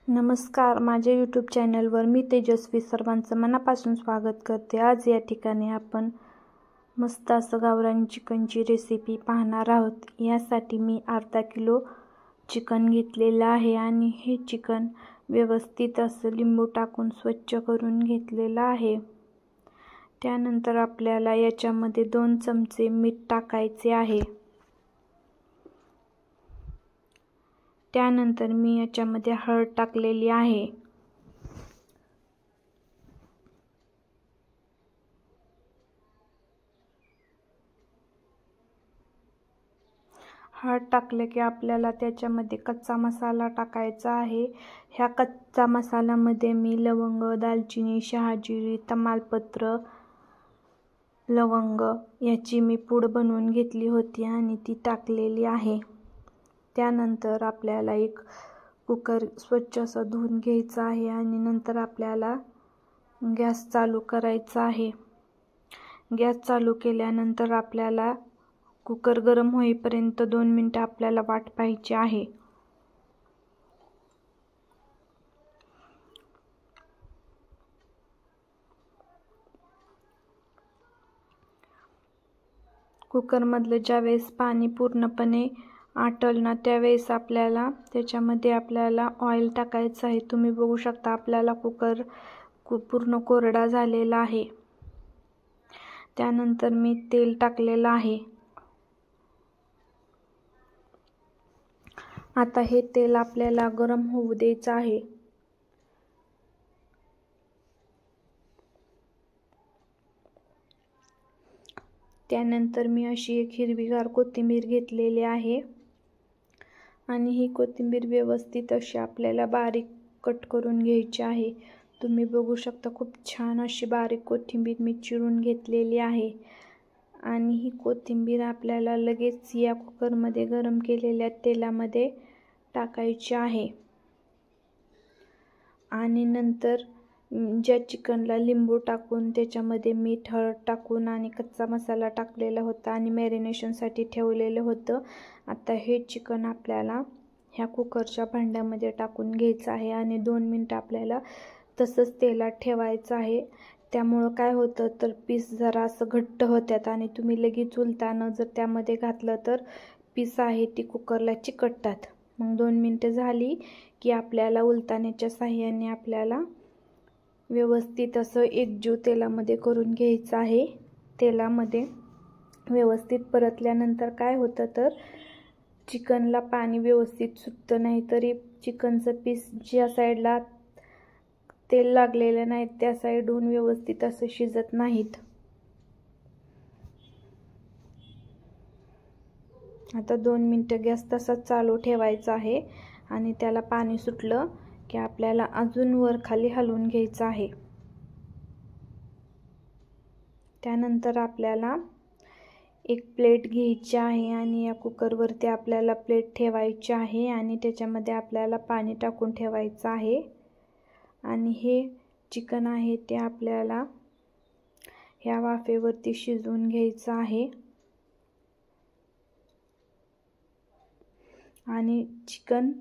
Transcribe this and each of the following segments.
नमस्कार, माझ्या यूट्यूब चॅनलवर मी तेजस्वी सर्वांचं मनापासून स्वागत करते। आज या ठिकाणी आपण मस्त असं गावरान चिकनची रेसिपी पाहणार आहोत। यासाठी मी अर्धा किलो चिकन घेतलेलं आहे आणि हे चिकन व्यवस्थित असं लिंबू टाकून स्वच्छ करून घेतलेलं आहे। त्यानंतर आपल्याला याच्यामध्ये 2 चमचे मीठ टाकायचे आहे। त्यानंतर मी याच्यामध्ये हळद टाकलेली आहे। हळद टाकले की आपल्याला त्याच्यामध्ये कच्चा मसाला टाकायचा आहे। ह्या कच्चा मसाल्यामध्ये मी लवंग, दालचिनी, शहाजिरी, तमालपत्र, लवंग याची मी पूड बनवून घेतली होती आणि ती टाकलेली आहे। त्यानंतर आपल्याला एक कुकर स्वच्छ असा धुवून घ्यायचा आहे आणि नंतर आपल्याला गॅस चालू करायचा आहे। गॅस चालू केल्यानंतर आपल्याला कुकर गरम होईपर्यंत 2 मिनिटे आपल्याला वाट पाहायची आहे। कुकरमधलं ज्यावेळेस पाणी पूर्णपणे आटल ना त्यावेळेस आपल्याला त्याच्यामध्ये ऑइल टाकायचं आहे। तुम्ही बघू शकता आपल्याला कुकर पूर्ण कोरडा झालेला आहे। त्यानंतर मी तेल टाकलेलं आहे। आता हे तेल आपल्याला गरम होऊ द्यायचं आहे। त्यानंतर मी अशी एक हिरवीगार कोथिंबीर घेतलेली आहे आणि ही कोथिंबीर व्यवस्थित अशी आपल्याला बारीक कट करून घ्यायची आहे। तुम्ही बघू शकता खूप छान अशी बारीक कोथिंबीर मी चिरून घेतलेली आहे आणि ही कोथिंबीर आपल्याला लगेच या कुकरमध्ये गरम केलेल्या तेलामध्ये टाकायची आहे आणि नंतर ज्या चिकनला लिंबू टाकून त्याच्यामध्ये मीठ, हळद टाकून आणि कच्चा मसाला टाकलेला होता आणि मॅरिनेशनसाठी ठेवलेलं होतं। आता हे चिकन आपल्याला ह्या कुकरच्या भांड्यामध्ये टाकून घ्यायचं आहे आणि 2 मिनिटं आपल्याला तसंच तेलात ठेवायचं आहे। त्यामुळं काय होतं तर पीस जरा असं घट्ट होतात आणि तुम्ही लगेच उलताना जर त्यामध्ये घातलं तर पीस आहे ती कुकरला चिकटतात। मग 2 मिनिटं झाली की आपल्याला उलताण्याच्या साहाय्याने आपल्याला व्यवस्थित असं एकजीव तेलामध्ये करून घ्यायचं आहे। तेलामध्ये व्यवस्थित परतल्यानंतर काय होतं तर चिकनला पाणी व्यवस्थित सुटतं, नाही तरी चिकनचं पीस ज्या साईडला तेल लागलेलं नाही त्या साईडहून व्यवस्थित असं शिजत नाहीत। आता 2 मिनिटं गॅस तसाच चालू ठेवायचा आहे आणि त्याला पाणी सुटलं की आपल्याला अजून वर खाली हलवून घ्यायचं आहे। त्यानंतर आपल्याला एक प्लेट घ्यायची आहे आणि या कुकरवरती आपल्याला प्लेट ठेवायची आहे आणि त्याच्यामध्ये आपल्याला पाणी टाकून ठेवायचं आहे आणि हे चिकन आहे ते आपल्याला ह्या वाफेवरती शिजवून घ्यायचं आहे आणि चिकन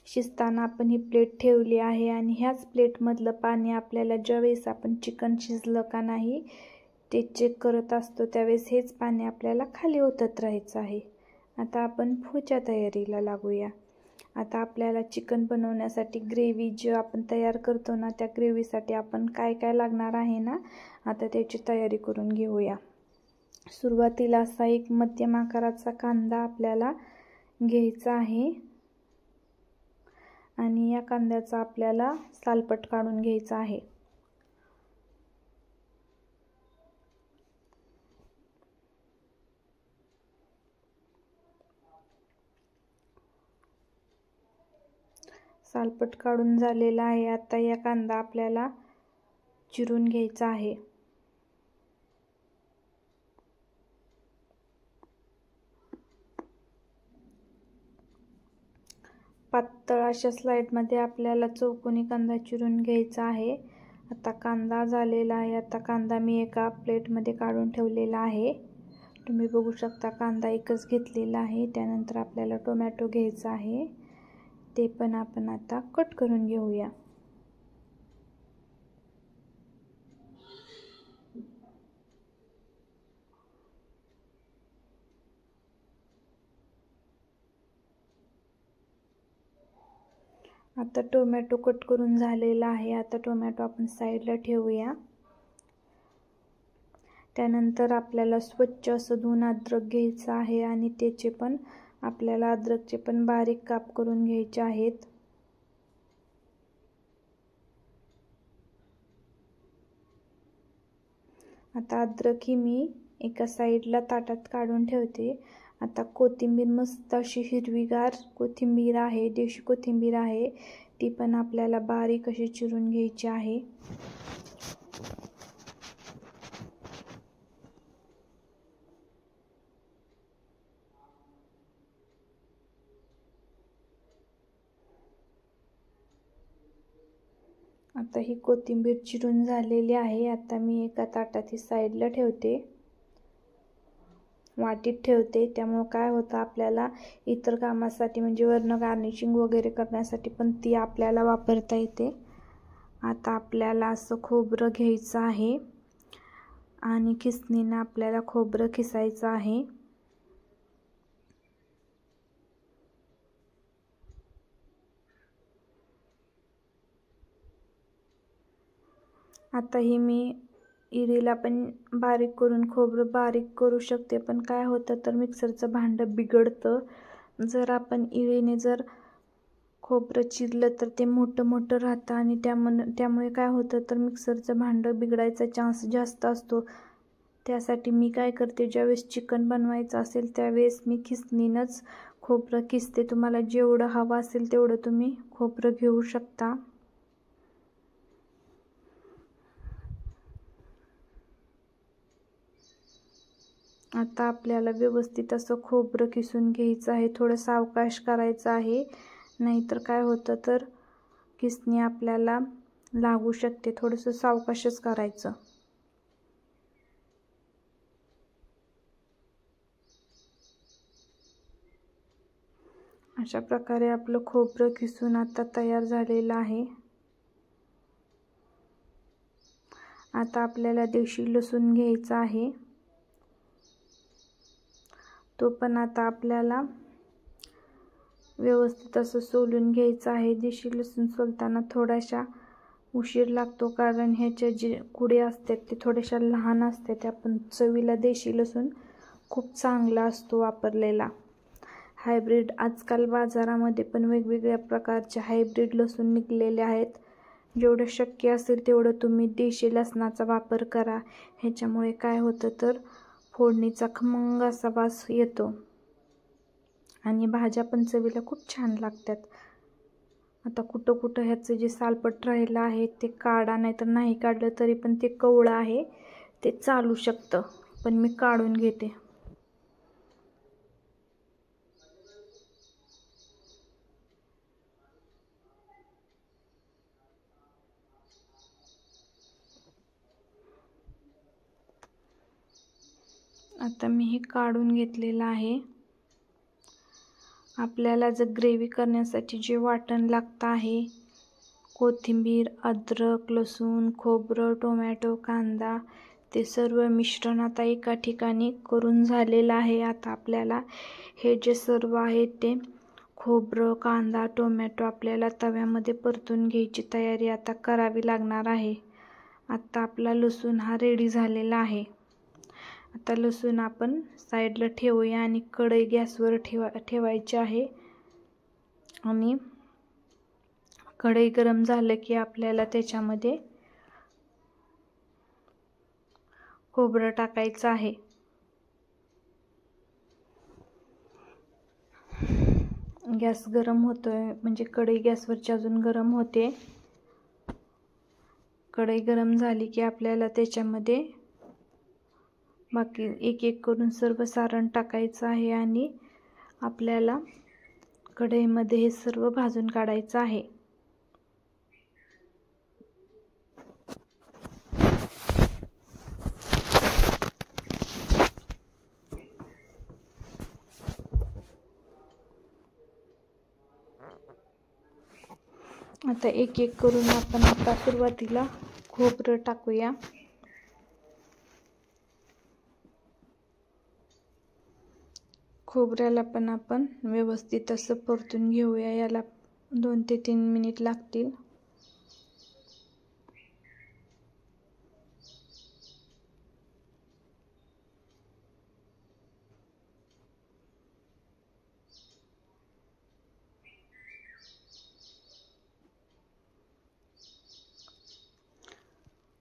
शिजताना आपण ही प्लेट ठेवली आहे आणि ह्याच प्लेटमधलं पाणी आपल्याला ज्यावेळेस आपण चिकन शिजलं का नाही ते चेक करत असतो त्यावेळेस हेच पाणी आपल्याला खाली ओतत राहायचं आहे। आता आपण पुढच्या तयारीला लागूया। आता आपल्याला चिकन बनवण्यासाठी ग्रेव्ही जे आपण तयार करतो ना त्या ग्रेव्हीसाठी आपण काय काय लागणार आहे ना आता त्याची तयारी करून घेऊया। सुरुवातीला असा एक मध्यम आकाराचा कांदा आपल्याला घ्यायचा आहे आणि या कांद्याचा आपल्याला सालपट काढून घ्यायचा आहे। सालपट काढून झालेला आहे। आता या कांदा आपल्याला चिरून घ्यायचा आहे। पातळ अशा स्लाइडमध्ये आपल्याला चौकोनी कांदा चिरून घ्यायचा आहे। आता कांदा झालेला आहे। आता कांदा मी एका प्लेटमध्ये काढून ठेवलेला आहे। तुम्ही बघू शकता कांदा एकच घेतलेला आहे। त्यानंतर आपल्याला टोमॅटो घ्यायचा आहे। ते पण आपण आता कट करून घेऊया. आता टोमॅटो कट करून झालेला आहे. आता टोमॅटो आपण साईडला ठेवूया. त्यानंतर आपल्याला स्वच्छ असं धुवून अद्रक घ्यायचं आहे आणि त्याचे पण आपल्याला अद्रकचे पण बारीक काप करून घ्यायचे आहेत. आता अद्रक ही मी एका साईडला ताटात काढून ठेवते. आता कोथिंबीर मस्त अशी हिरवीगार कोथिंबीर आहे, देशी कोथिंबीर आहे, ती पण आपल्याला बारीक अशी चिरून घ्यायची आहे. आता ही कोथिंबीर चिरून झालेली आहे. आता मी एका ताटात ही साईडला ठेवते, वाटीत ठेवते. त्यामुळे काय होतं, आपल्याला इतर कामासाठी म्हणजे वरनं गार्निशिंग वगैरे करण्यासाठी पण ती आपल्याला वापरता येते. आता आपल्याला असं खोबरं घ्यायचं आहे आणि खिसणीनं आपल्याला खोबरं खिसायचं आहे. आता ही मी इळीला पण बारीक करून खोबरं बारीक करू शकते, पण काय होतं तर मिक्सरचं भांडं बिघडतं. जर आपण इळीने जर खोबरं चिरलं तर ते मोठं मोठं राहतं आणि त्यामुळे काय होतं तर मिक्सरचं भांडं बिघडायचा चान्स जास्त असतो. त्यासाठी मी काय करते, ज्यावेळेस चिकन बनवायचं असेल त्यावेळेस मी खिसणीनंच खोबरं खिसते. तुम्हाला जेवढं हवं असेल तेवढं तुम्ही खोबरं घेऊ शकता. आता आपल्याला व्यवस्थित असं खोबरं किसून घ्यायचं आहे. थोडं सावकाश करायचं आहे, नाहीतर काय होतं तर किसणी आपल्याला लागू शकते. थोडंसं सावकाशच करायचं. अशा प्रकारे आपलं खोबरं किसून आता तयार झालेलं आहे. आता आपल्याला देशी लसूण घ्यायचा आहे. तो पण आता आपल्याला व्यवस्थित असं सोलून घ्यायचं आहे. देशी लसूण सोलताना थोडासा उशीर लागतो, कारण ह्याच्या जे कुडे असतात ते थोड्याशा लहान असतात. आपण चवीला देशी लसूण खूप चांगला असतो वापरलेला. हायब्रिड आजकाल बाजारामध्ये पण वेगवेगळ्या प्रकारचे हायब्रिड लसूण निघालेले आहेत. जेवढं शक्य असेल तेवढं तुम्ही देशी लसणाचा वापर करा. ह्याच्यामुळे काय होतं तर फोडणीचा खमंग असा वास येतो आणि भाज्या पण चवीला खूप छान लागतात. आता कुठं कुठं ह्याचं जे सालपट राहिलं आहे ते काढा, नाहीतर नाही काढलं तरी पण ते कवळं आहे, ते चालू शकतं, पण मी काढून घेते. आता मी हे काढून घेतलेलं आहे. आपल्याला जर ग्रेव्ही करण्यासाठी जे वाटण लागतं आहे, कोथिंबीर, अद्रक, लसूण, खोबरं, टोमॅटो, कांदा, ते सर्व मिश्रण आता एका ठिकाणी करून झालेलं आहे. आता आपल्याला हे जे सर्व आहे ते खोबरं, कांदा, टोमॅटो आपल्याला तव्यामध्ये परतून घ्यायची तयारी आता करावी लागणार आहे. आता आपला लसूण हा रेडी झालेला आहे. आता लसूण आपण साईडला ठेवूया आणि कढई गॅसवर ठेवायची आहे. आणि कढई गरम झालं की आपल्याला त्याच्यामध्ये खोबरं टाकायचं आहे. गॅस गरम होतोय म्हणजे कढई गॅसवरची अजून गरम होते. कढई गरम झाली की आपल्याला त्याच्यामध्ये बाकी एक एक करून सर्व सारण टाकायचं आहे आणि आपल्याला कढईमध्ये हे सर्व भाजून काढायचं आहे. आता एक एक करून आपण आता सुरुवातीला खोबरं टाकूया. खोबऱ्याला पण आपण व्यवस्थित असं परतून घेऊया. याला 2 ते 3 मिनिट लागतील.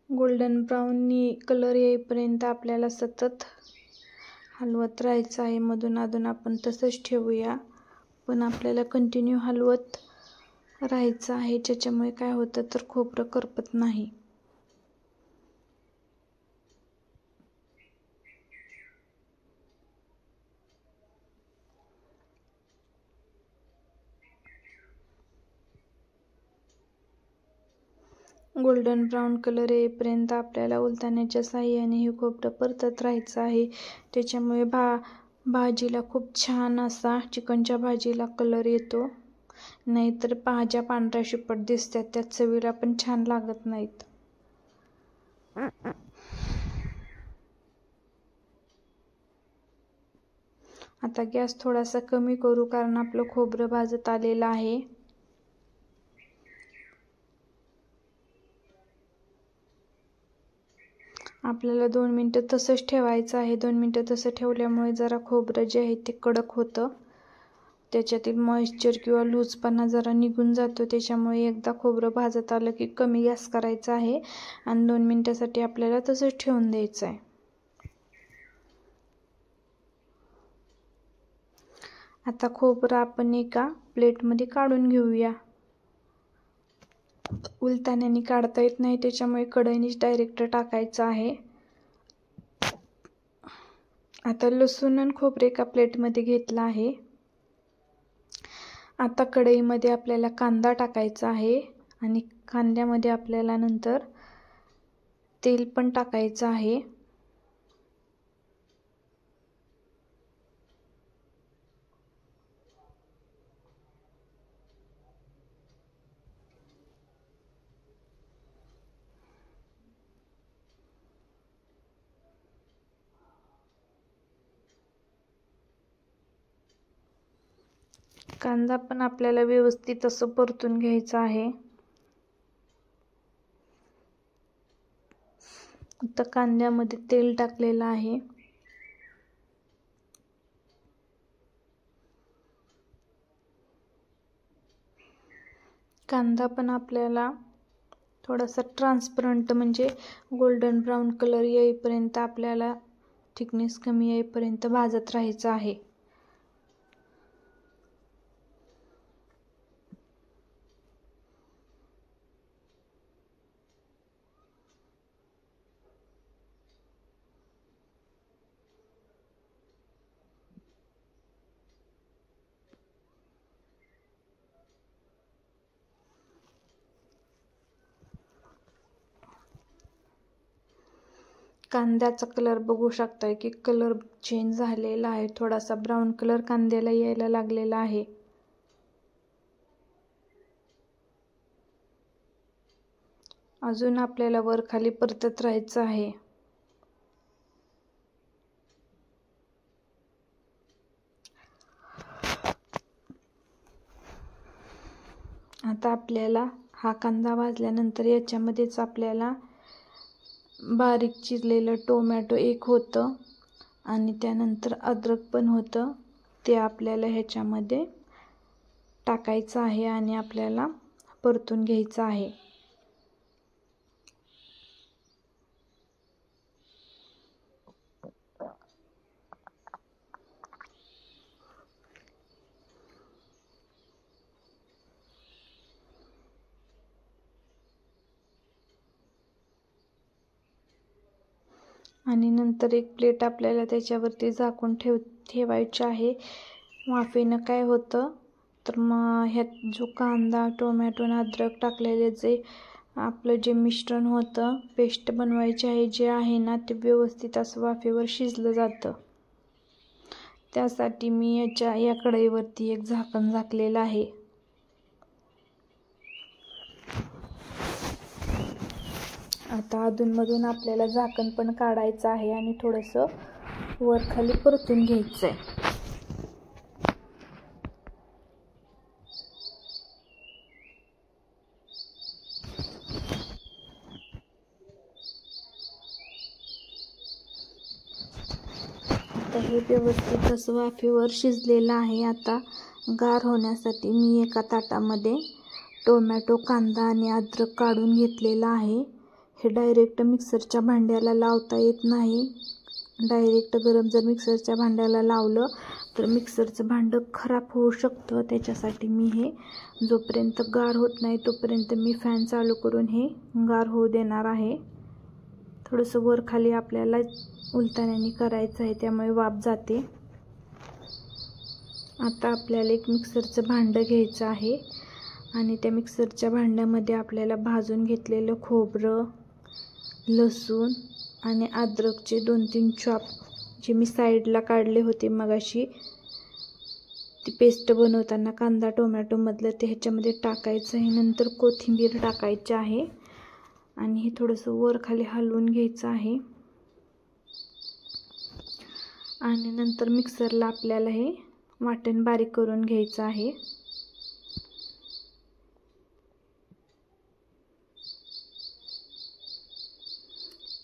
गोल्डन ब्राऊन कलर येईपर्यंत आपल्याला सतत हलवत राहायचं आहे. मधून अधून आपण तसंच ठेवूया, पण आपल्याला कंटिन्यू हलवत राहायचं आहे, ज्याच्यामुळे काय होतं तर खोबरं करपत नाही. गोल्डन ब्राऊन कलर येईपर्यंत आपल्याला उलथण्याच्या साहाय्याने हे खोबरं परतत राहायचं आहे. त्याच्यामुळे भाजीला खूप छान असा चिकनच्या भाजीला कलर येतो. नाहीतर भाज्या पांढऱ्या शुपट दिसतात, त्या चवीला पण छान लागत नाहीत. आता गॅस थोडासा कमी करू, कारण आपलं खोबरं भाजत आलेलं आहे. आपल्याला 2 मिनटं तसंच ठेवायचं आहे. 2 मिनटं तसं ठेवल्यामुळे जरा खोबरं जे आहे ते कडक होतं. त्याच्यातील मॉइश्चर किंवा लूजपणा जरा निघून जातो. त्याच्यामुळे एकदा खोबरं भाजत आलं की कमी गॅस करायचा आहे आणि 2 मिनटासाठी आपल्याला तसंच ठेवून द्यायचं आहे. आता खोबरं आपण एका प्लेटमध्ये काढून घेऊया. उलथण्याने काढता येत नाही, त्याच्यामुळे कढईनेच डायरेक्ट टाकायचं आहे. आता लसूण आणि खोबरे एका प्लेटमध्ये घेतला आहे. आता कढईमध्ये आपल्याला कांदा टाकायचा आहे आणि कांद्यामध्ये आपल्याला नंतर तेल पण टाकायचं आहे. कांदा पण आपल्याला व्यवस्थित असं परतून घ्यायचा आहे. आता कांद्यामध्ये तेल टाकलेलं आहे. कांदा पण आपल्याला थोडासा ट्रान्सपरंट म्हणजे गोल्डन ब्राऊन कलर येईपर्यंत आपल्याला थिकनेस कमी येईपर्यंत भाजत राहायचं आहे. कांद्याचा कलर बघू शकताय की कलर चेंज झालेला आहे. थोडासा ब्राऊन कलर कांद्याला यायला लागलेला आहे. अजून आपल्याला वर खाली परतत राहायचं आहे. आता आपल्याला हा कांदा भाजल्यानंतर याच्यामध्येच आपल्याला बारीक चिरलेलं टोमॅटो एक होतं आणि त्यानंतर अद्रक पण होतं, ते आपल्याला ह्याच्यामध्ये टाकायचं आहे आणि आपल्याला परतून घ्यायचं आहे. आणि नंतर एक प्लेट आपल्याला त्याच्यावरती झाकून ठेवायची आहे. वाफेनं काय होतं तर मग ह्यात जो कांदा टोमॅटो आणि अद्रक टाकलेले जे आपलं जे मिश्रण होतं, पेस्ट बनवायची आहे जे आहे ना, ते व्यवस्थित असं वाफेवर शिजलं जातं. त्यासाठी मी या कढईवरती एक झाकण झाकलेलं आहे. आता अधूनमधून आपल्याला झाकण पण काढायचं आहे आणि थोडंसं वर खाली परतून घ्यायचं आहे. आता हे व्यवस्थित असं वाफेवर शिजलेलं आहे. आता गार होण्यासाठी मी एका ताटामध्ये टोमॅटो, कांदा आणि अद्रक काढून घेतलेला आहे. हे डायरेक्ट मिक्सरच्या भांड्याला लावता येत नाही. डायरेक्ट गरम जर मिक्सरच्या भांड्याला लावलं तर मिक्सरचं भांडं खराब होऊ शकतं. त्याच्यासाठी मी हे जोपर्यंत गार होत नाही तोपर्यंत मी फॅन चालू करून हे गार होऊ देणार आहे. थोडंसं वर खाली आपल्याला उलटाण्याने करायचं आहे, त्यामुळे वाफ जाते. आता आपल्याला एक मिक्सरचं भांडं घ्यायचं आहे आणि त्या मिक्सरच्या भांड्यामध्ये आपल्याला भाजून घेतलेलं खोबरं, लसूण आणि अद्रकचे 2-3 चॉप जे मी साईडला काढले होते मगाशी, ती पेस्ट बनवताना कांदा टोमॅटोमधलं ते ह्याच्यामध्ये टाकायचं आहे. नंतर कोथिंबीर टाकायची आहे आणि हे थोडंसं वर खाली हलवून घ्यायचं आहे. आणि नंतर मिक्सरला आपल्याला हे वाटण बारीक करून घ्यायचं आहे.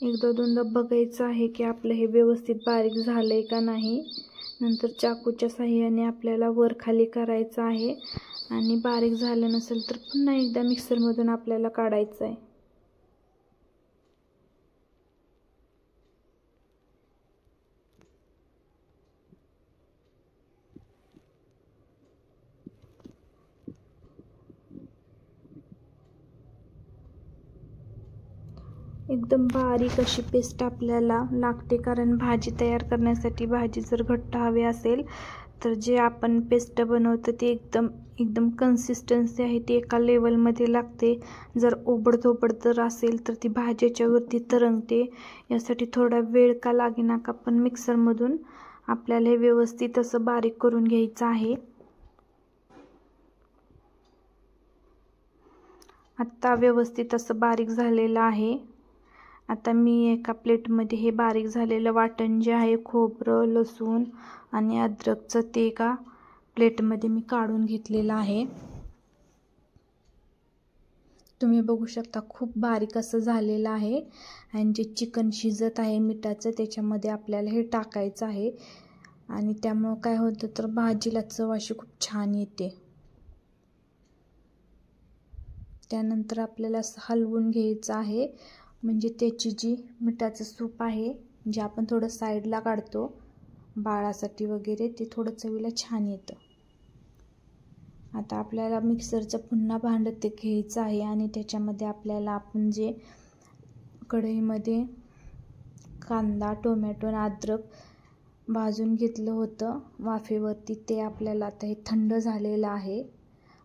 एकदा दोनदा बघायचं आहे की आपलं हे व्यवस्थित बारीक झालंय का नाही. नंतर चाकूच्या साहाय्याने आपल्याला वर खाली करायचं आहे आणि बारीक झालं नसेल तर पुन्हा एकदा मिक्सरमधून आपल्याला काढायचं आहे. एकदम बारीक अशी पेस्ट आपल्याला लागते, कारण भाजी तयार करण्यासाठी भाजी जर घट्ट हवी असेल तर जे आपण पेस्ट बनवतो ते एकदम कन्सिस्टन्सी आहे ती एका लेवलमध्ये लागते. जर ओबडधोबड जर असेल तर ती भाजीच्या वरती तरंगते. यासाठी थोडा वेळ का लागेना का पण मिक्सरमधून आपल्याला हे व्यवस्थित असं बारीक करून घ्यायचं आहे. आत्ता व्यवस्थित असं बारीक झालेलं आहे. आता मी एका प्लेटमध्ये हे बारीक झालेलं वाटण जे आहे खोबरं, लसूण आणि अद्रकचं ते एका प्लेटमध्ये मी काढून घेतलेलं आहे. तुम्ही बघू शकता खूप बारीक असं झालेलं आहे. आणि जे चिकन शिजत आहे मिठाचं त्याच्यामध्ये आपल्याला हे टाकायचं आहे आणि त्यामुळं काय होतं तर भाजीला चव अशी खूप छान येते. त्यानंतर आपल्याला असं हलवून घ्यायचं आहे, म्हणजे त्याची जी मिठाचं सूप आहे जे आपण थोडं साईडला काढतो बाळासाठी वगैरे, ते थोडं चवीला छान येतं. आता आपल्याला मिक्सरचं पुन्हा भांडं ते घ्यायचं आहे आणि त्याच्यामध्ये आपल्याला आपण जे कढईमध्ये कांदा, टोमॅटो आणि अद्रक भाजून घेतलं होतं वाफेवरती, ते आपल्याला आता हे थंड झालेलं आहे.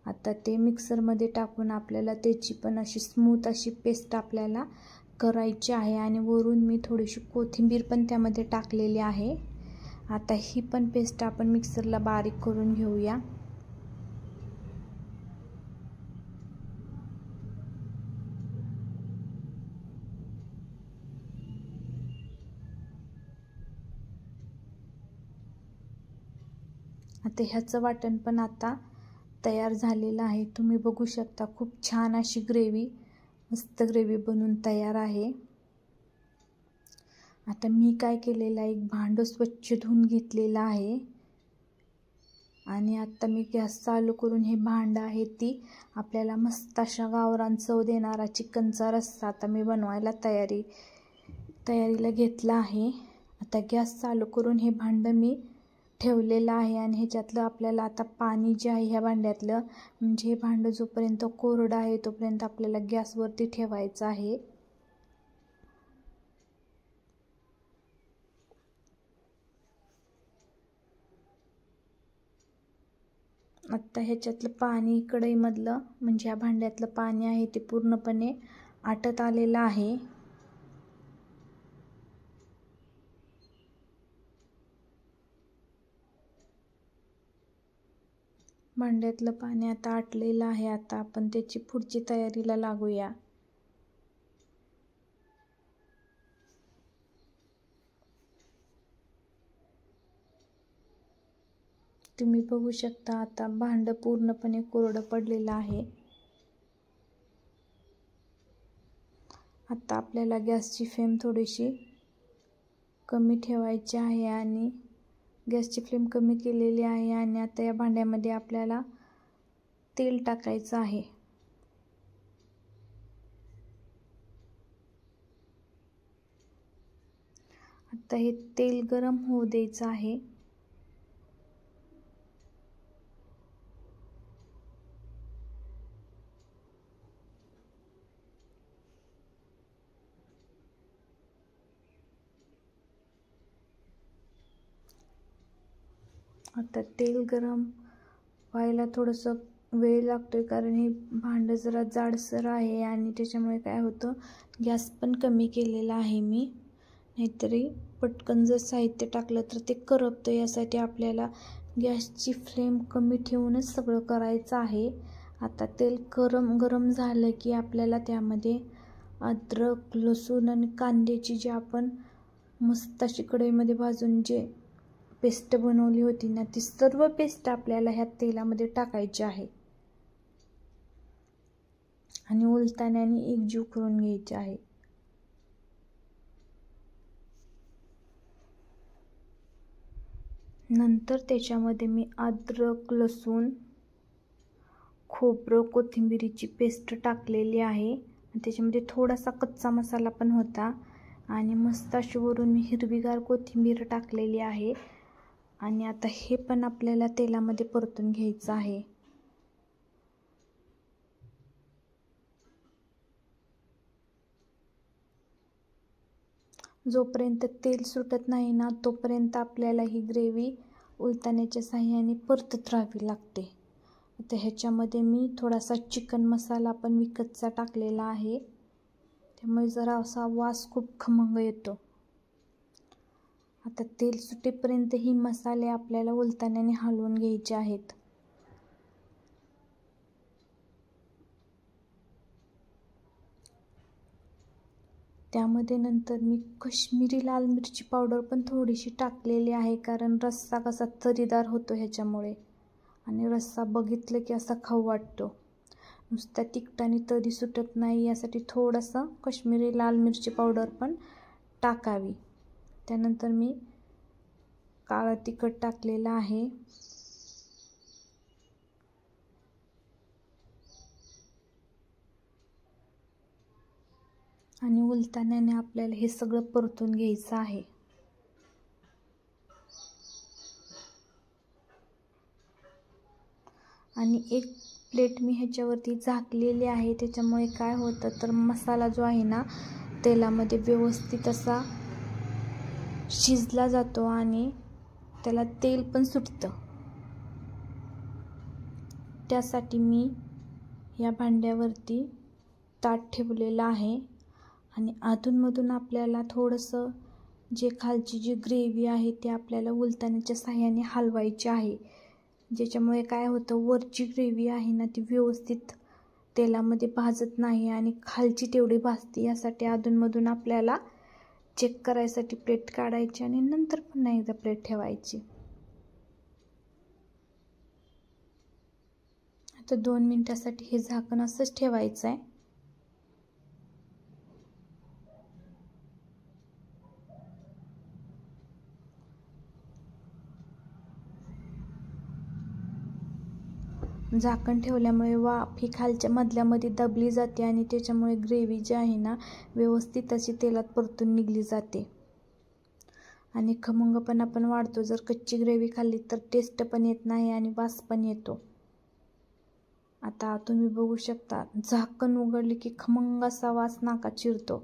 आता ते मिक्सरमध्ये टाकून आपल्याला त्याची पण अशी स्मूथ अशी पेस्ट आपल्याला करायची आहे आणि वरून मी थोडीशी कोथिंबीर पण त्यामध्ये टाकलेली आहे. आता ही पण पेस्ट आपण मिक्सरला बारीक करून घेऊया. आता ह्याचं वाटण पण आता तयार झालेलं आहे. तुम्ही बघू शकता खूप छान अशी ग्रेव्ही, मस्त ग्रेव्ही बनून तयार आहे. आता मी काय केलेलं आहे, एक भांडं स्वच्छ धुवून घेतलेलं आहे आणि आता मी गॅस चालू करून हे भांडं आहे ती आपल्याला मस्त अशा गावरान चव देणारा चिकनचा रस्सा आता मी बनवायला तयारीला घेतला आहे. आता गॅस चालू करून हे भांडं मी ठेवलेलं आहे आणि ह्याच्यातलं आपल्याला आता पाणी जे आहे ह्या भांड्यातलं, म्हणजे हे भांडं जोपर्यंत कोरडं आहे तोपर्यंत आपल्याला गॅसवरती ठेवायचं आहे. आत्ता ह्याच्यातलं पाणी कढईमधलं म्हणजे ह्या भांड्यातलं पाणी आहे ते पूर्णपणे आटत आलेलं आहे. भांड्यातलं पाणी आता आटलेलं आहे. आता आपण त्याची पुढची तयारीला लागूया. तुम्ही बघू शकता आता भांडं पूर्णपणे कोरडं पडलेलं आहे. आता आपल्याला गॅसची फ्लेम थोडीशी कमी ठेवायची आहे आणि गॅसची फ्लेम कमी केलेली आहे. आणि आता या भांड्यामध्ये आपल्याला तेल टाकायचं आहे. आता हे तेल गरम होऊ द्यायचं आहे. आता तेल गरम व्हायला थोडंसं वेळ लागतोय, कारण हे भांडं जरा जाडसर आहे आणि त्याच्यामुळे काय होतं, गॅस पण कमी केलेला आहे मी. नाहीतरी पटकन जर साहित्य टाकलं तर ते करपतं. यासाठी आपल्याला गॅसची फ्लेम कमी ठेवूनच सगळं करायचं आहे. आता तेल गरम झालं की आपल्याला त्यामध्ये अद्रक, लसूण आणि कांद्याची जी आपण मस्त अशी कढईमध्ये भाजून जे पेस्ट बनवली होती ना, ती सर्व पेस्ट आपल्याला ह्या तेलामध्ये टाकायची आहे आणि उलटाण्याने एकजीव करून घ्यायची आहे. नंतर त्याच्यामध्ये मी अद्रक, लसूण, खोबरं, कोथिंबीरीची पेस्ट टाकलेली आहे. त्याच्यामध्ये थोडासा कच्चा मसाला पण होता आणि मस्त अशी वरून मी हिरवीगार कोथिंबीर टाकलेली आहे. आणि आता हे पण आपल्याला तेलामध्ये परतून घ्यायचं आहे. जोपर्यंत तेल सुटत नाही ना, तोपर्यंत आपल्याला ही ग्रेव्ही उलटण्याच्या साहाय्याने परतत राहावी लागते. आता ह्याच्यामध्ये मी थोडासा चिकन मसाला पण विकतचा टाकलेला आहे, त्यामुळे जरा असा वास खूप खमंग येतो. आता तेल सुटेपर्यंत ही मसाले आपल्याला उलटण्याने हलवून घ्यायचे आहेत. त्यामध्ये नंतर मी काश्मीरी लाल मिरची पावडर पण थोडीशी टाकलेली आहे, कारण रस्सा कसा तरीदार होतो ह्याच्यामुळे, आणि रस्सा बघितलं की असा खाऊ वाटतो. नुसत्या तिखटाने तरी सुटत नाही, यासाठी थोडंसं काश्मीरी लाल मिरची पावडर पण टाकावी. त्यानंतर मी काळं तिखट टाकलेलं आहे. आणि उलटण्याने आपल्याला हे सगळं परतून घ्यायचं आहे. आणि एक प्लेट मी ह्याच्यावरती झाकलेली आहे, त्याच्यामुळे काय होतं तर मसाला जो आहे ना, तेलामध्ये व्यवस्थित असा शिजला जातो आणि त्याला तेल पण सुटतं. त्यासाठी मी या भांड्यावरती ताट ठेवलेलं आहे आणि अधूनमधून आपल्याला थोडंसं जे खालची जी ग्रेव्ही आहे ती आपल्याला उलटण्याच्या साहाय्याने हलवायची आहे. ज्याच्यामुळे काय होतं, वरची ग्रेव्ही आहे ना ती व्यवस्थित तेलामध्ये भाजत नाही आणि खालची तेवढी भाजते. यासाठी अधूनमधून आपल्याला चेक करायसाठी प्लेट काढायची आणि नंतर पुन्हा एकदा प्लेट ठेवायची. आता 2 मिनिटासाठी हे झाकण असंच ठेवायचं आहे. झाकण ठेवल्यामुळे वाफ ही खालच्या मधल्यामध्ये दबली जाते आणि त्याच्यामुळे ग्रेव्ही जी आहे ना व्यवस्थित अशी तेलात परतून निघली जाते आणि खमंगपणा पण वाढतो. जर कच्ची ग्रेव्ही खाल्ली तर टेस्ट पण येत नाही आणि वास पण येतो. आता तुम्ही बघू शकता, झाकण उघडले की खमंग असा वास नाकात शिरतो.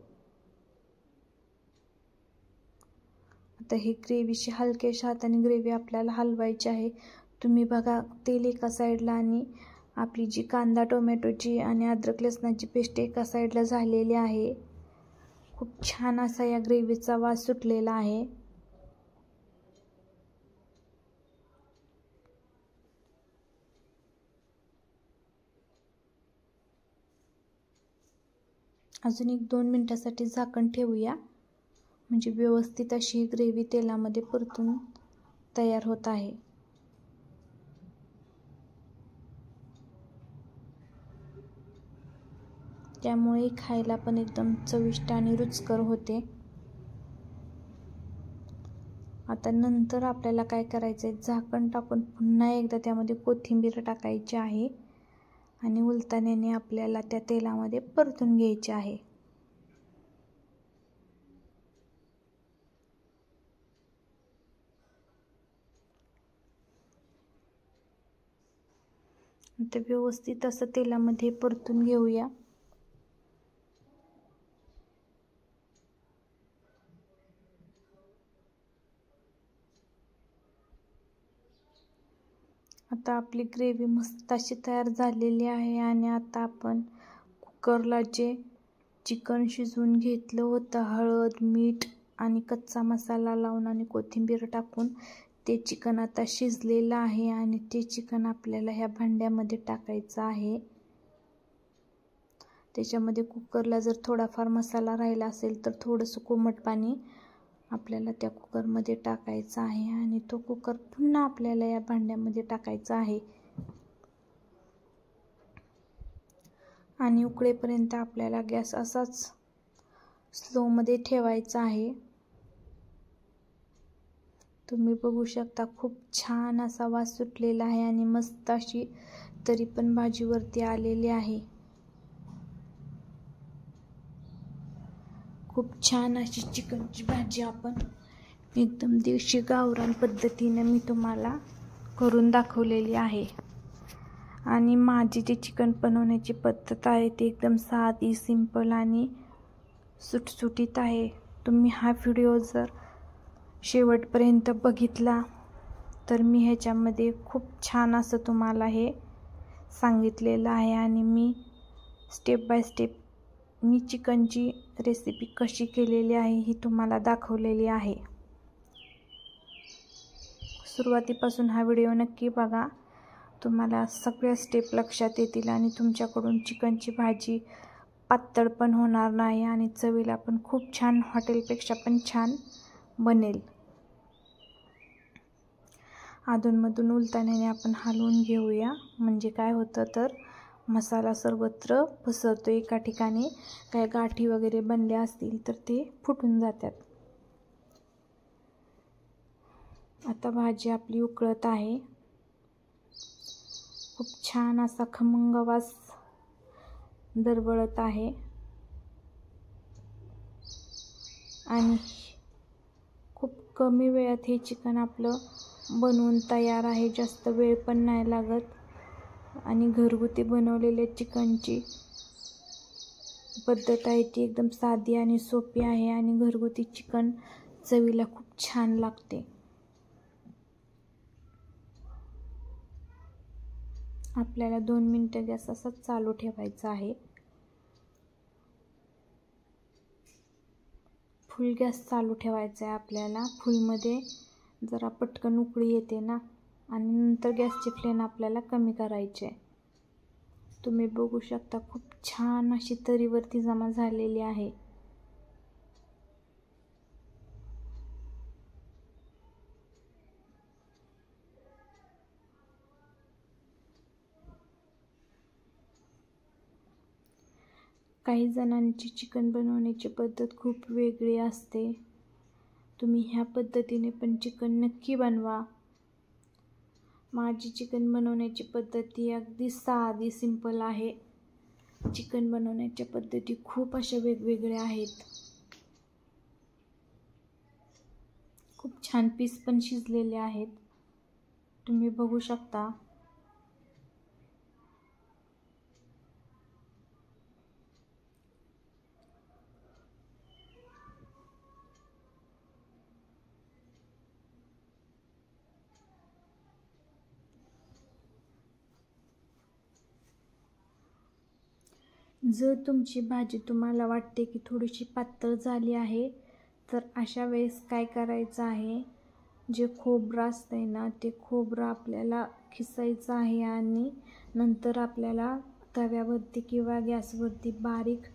आता ही ग्रेव्हीची हलक्याशा हाताने ग्रेव्ही आपल्याला हलवायची आहे. तुम्ही बघा, तेल एका साईडला आणि आपली जी कांदा टोमॅटोची आणि अद्रक लसणाची पेस्ट एका साईडला झालेली आहे. खूप छान असा या ग्रेव्हीचा वास सुटलेला आहे. अजून 1-2 मिनिटासाठी झाकण ठेवूया, म्हणजे व्यवस्थित अशी ग्रेव्ही तेलामध्ये परतून तयार होत आहे. त्यामुळे खायला पण एकदम चविष्ट आणि रुचकर होते. आता नंतर आपल्याला काय करायचं आहे, झाकण टाकून पुन्हा एकदा त्यामध्ये कोथिंबीर टाकायची आहे आणि उलटण्याने आपल्याला त्या तेलामध्ये परतून घ्यायचे आहे. आता व्यवस्थित असं तेलामध्ये परतून घेऊया. आता आपली ग्रेव्ही मस्त अशी तयार झालेली आहे आणि आता आपण कुकरला जे चिकन शिजवून घेतलं होतं, हळद, मीठ आणि कच्चा मसाला लावून आणि कोथिंबीर टाकून ते चिकन आता शिजलेलं आहे आणि ते चिकन आपल्याला ह्या भांड्यामध्ये टाकायचं आहे. त्याच्यामध्ये कुकरला जर थोडाफार मसाला राहिला असेल तर थोडंसं कोमट पाणी आपल्याला त्या कुकरमध्ये टाकायचा आहे आणि तो कुकर पुन्हा आपल्याला या भांड्यामध्ये टाकायचा आहे आणि उकळेपर्यंत आपल्याला गॅस असाच स्लोमध्ये ठेवायचा आहे. तुम्ही बघू शकता खूप छान असा वास सुटलेला आहे आणि मस्त अशी तरी पण भाजीवरती आलेली आहे. खूप छान अशी चिकनची भाजी आपण एकदम देशी गावरान पद्धतीने मी तुम्हाला करून दाखवलेली आहे. आणि माझी जी चिकन बनवण्याची पद्धत आहे ती एकदम साधी, सिंपल आणि सुटसुटीत आहे. तुम्ही हा व्हिडिओ जर शेवटपर्यंत बघितला तर मी ह्याच्यामध्ये खूप छान असं तुम्हाला हे सांगितलेलं आहे आणि मी स्टेप बाय स्टेप मी चिकनची रेसिपी कशी केलेली आहे ही तुम्हाला दाखवलेली आहे. सुरुवातीपासून हा व्हिडिओ नक्की बघा, तुम्हाला सगळ्या स्टेप लक्षात येतील आणि तुमच्याकडून चिकनची भाजी पातळ पण होणार नाही आणि चवीला पण खूप छान, हॉटेलपेक्षा पण छान बनेल. अधूनमधून उलटण्याने आपण हलवून घेऊया, म्हणजे काय होतं तर मसाला सर्वत्र पसरतो. एका ठिकाणी काय गाठी वगैरे बनल्या असतील तर ते फुटून जातात. आता भाजी आपली उकळत आहे. खूप छान असा खमंग वास दरवळत आहे आणि खूप कमी वेळात हे चिकन आपलं बनवून तयार आहे. जास्त वेळ पण नाही लागत आणि घरगुती बनवलेले चिकनची पद्धत आहे ती एकदम साधी आणि सोपी आहे आणि घरगुती चिकन चवीला खूप छान लागते. आपल्याला 2 मिनिटं गॅस असाच चालू ठेवायचा आहे. फुल गॅस चालू ठेवायचा आहे आपल्याला. फुलमध्ये जरा पटकन उकळी येते ना आणि नंतर गॅसची फ्लेम आपल्याला कमी करायची आहे. तुम्ही बघू शकता खूप छान अशी तरीवरती जमा झालेली आहे. काही जणांची चिकन बनवण्याची पद्धत खूप वेगळी असते. तुम्ही ह्या पद्धतीने पण चिकन नक्की बनवा. माझी चिकन बनवण्याची पद्धती अगदी साधी, सिंपल आहे. चिकन बनवण्याच्या पद्धती खूप अशा वेगवेगळ्या आहेत. खूप छान पीस पण शिजलेले आहेत, तुम्ही बघू शकता. जर तुमची भाजी तुम्हाला वाटते की थोडीशी पातळ झाली आहे तर अशा वेळेस काय करायचं आहे, जे खोबरं असतंय ना ते खोबरं आपल्याला खिसायचं आहे आणि नंतर आपल्याला तव्यावरती किंवा गॅसवरती बारीक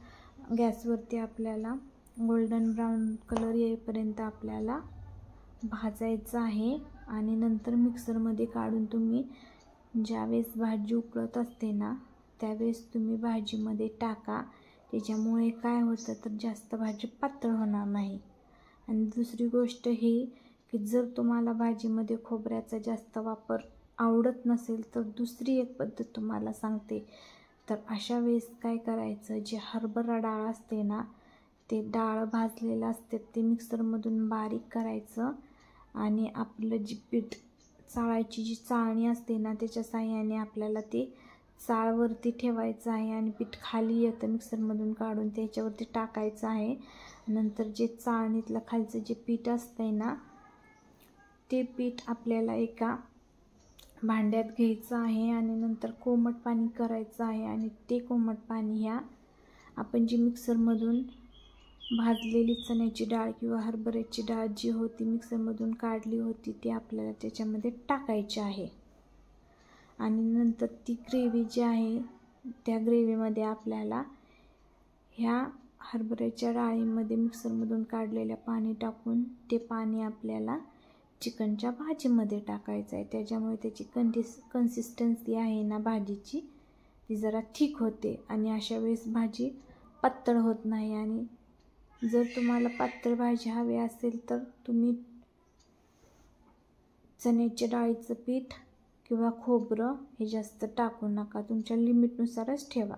गॅसवरती आपल्याला गोल्डन ब्राऊन कलर येईपर्यंत आपल्याला भाजायचं आहे आणि नंतर मिक्सरमध्ये काढून तुम्ही ज्यावेळेस भाजी उकळत असते ना त्यावेळेस तुम्ही भाजीमध्ये टाका. त्याच्यामुळे काय होतं तर जास्त भाजी पातळ होणार नाही. आणि दुसरी गोष्ट ही की जर तुम्हाला भाजीमध्ये खोबऱ्याचा जास्त वापर आवडत नसेल तर दुसरी एक पद्धत तुम्हाला सांगते. तर अशा वेळेस काय करायचं, जे हरभरा डाळ असते ना, ते डाळ भाजलेलं असते ते मिक्सरमधून बारीक करायचं आणि आपलं जी पीठ चाळायची जी चाळणी असते ना, त्याच्या साहाय्याने आपल्याला ते चाळवरती ठेवायचं आहे आणि पीठ खाली येतं मिक्सरमधून काढून त्याच्यावरती टाकायचं आहे. नंतर जे चाळणीतलं खालचं जे पीठ असतंय ना, ते पीठ आपल्याला एका भांड्यात घ्यायचं आहे आणि नंतर कोमट पाणी करायचं आहे. आणि ते कोमट पाणी ह्या आपण जी मिक्सरमधून भाजलेली चण्याची डाळ किंवा हरभऱ्याची डाळ जी होती मिक्सरमधून काढली होती ती आपल्याला त्याच्यामध्ये टाकायची आहे. आणि नंतर ती ग्रेव्ही जी आहे त्या ग्रेव्हीमध्ये आपल्याला ह्या हरभऱ्याच्या डाळीमध्ये मिक्सरमधून काढलेलं पाणी टाकून ते पाणी आपल्याला चिकनच्या भाजीमध्ये टाकायचं आहे. त्याच्यामुळे त्याची कन्सिस्टन्सी आहे ना भाजीची ती जरा ठीक होते आणि अशा वेळेस भाजी पातळ होत नाही. आणि जर तुम्हाला पातळ भाजी हवी असेल तर तुम्ही चण्याच्या डाळीचं पीठ किंवा खोबरं हे जास्त टाकू नका, तुमच्या लिमिटनुसारच ठेवा.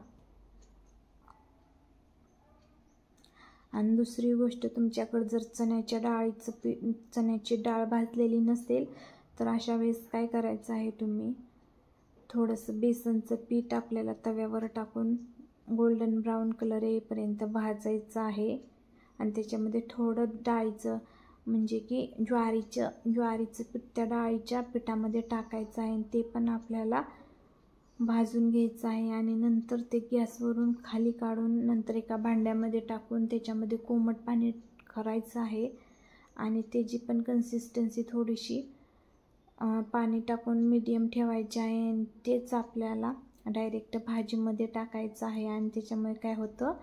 आणि दुसरी गोष्ट, तुमच्याकडे जर चण्याची डाळ भाजलेली नसेल तर अशा वेळेस काय करायचं आहे, तुम्ही थोडंसं बेसनचं पीठ आपल्याला तव्यावर टाकून गोल्डन ब्राऊन कलर येईपर्यंत भाजायचं आहे. आणि त्याच्यामध्ये थोडं डाळीचं म्हणजे की ज्वारीचं पीठ त्या डाळीच्या पिठामध्ये टाकायचं आहे आणि ते पण आपल्याला भाजून घ्यायचं आहे. आणि नंतर ते गॅसवरून खाली काढून नंतर एका भांड्यामध्ये टाकून त्याच्यामध्ये कोमट पाणी करायचं आहे. आणि त्याची पण कन्सिस्टन्सी थोडीशी पाणी टाकून मीडियम ठेवायची आहे. आणि तेच आपल्याला डायरेक्ट भाजीमध्ये टाकायचं आहे. आणि त्याच्यामुळे काय होतं,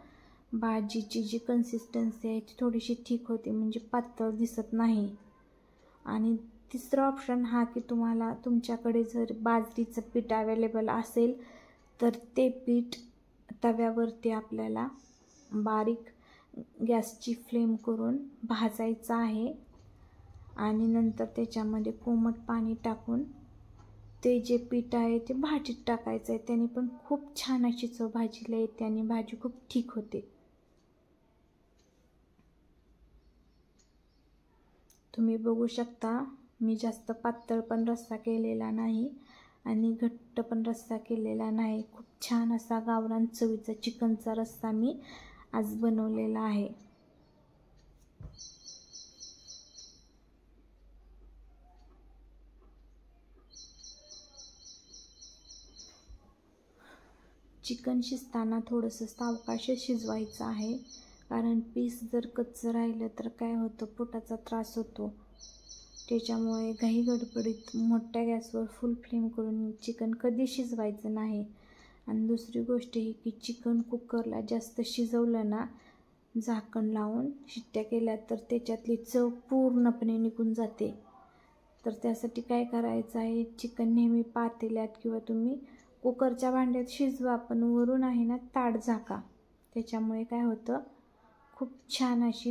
भाजीची जी कन्सिस्टन्सी आहे ती थोडीशी ठीक होते, म्हणजे पातळ दिसत नाही. आणि तिसरा ऑप्शन हा की तुमच्याकडे जर बाजरीचं पीठ अवेलेबल असेल तर ते पीठ तव्यावरती आपल्याला बारीक गॅसची फ्लेम करून भाजायचं आहे. आणि नंतर त्याच्यामध्ये कोमट पाणी टाकून ते जे पीठ आहे ते भाजीत टाकायचं आहे. त्याने पण खूप छान अशी चव भाजीला येते आणि भाजी खूप ठीक होते. तुम्ही बघू शकता, मी जास्त पातळ पण रस्सा केलेला नाही आणि घट्ट पण रस्सा केलेला नाही. खूप छान असा गावरान चवीचा चिकनचा रस्सा मी आज बनवलेला आहे. चिकन शिजताना थोडंसं सावकाश शिजवायचं आहे, कारण पीस जर कच्चं राहिलं तर काय होतं, पोटाचा त्रास होतो. त्याच्यामुळे घाई गडबडीत मोठ्या गॅसवर फुल फ्लेम करून चिकन कधी शिजवायचं नाही. आणि दुसरी गोष्ट ही की चिकन कुकरला जास्त शिजवलं ना, झाकण लावून शिट्ट्या केल्या तर त्याच्यातली चव पूर्णपणे निघून जाते. तर त्यासाठी काय करायचं आहे, चिकन नेहमी पातेल्यात किंवा तुम्ही कुकरच्या भांड्यात शिजवा, पण वरून आहे ना ताट झाका. त्याच्यामुळे काय होतं, खूप छान अशी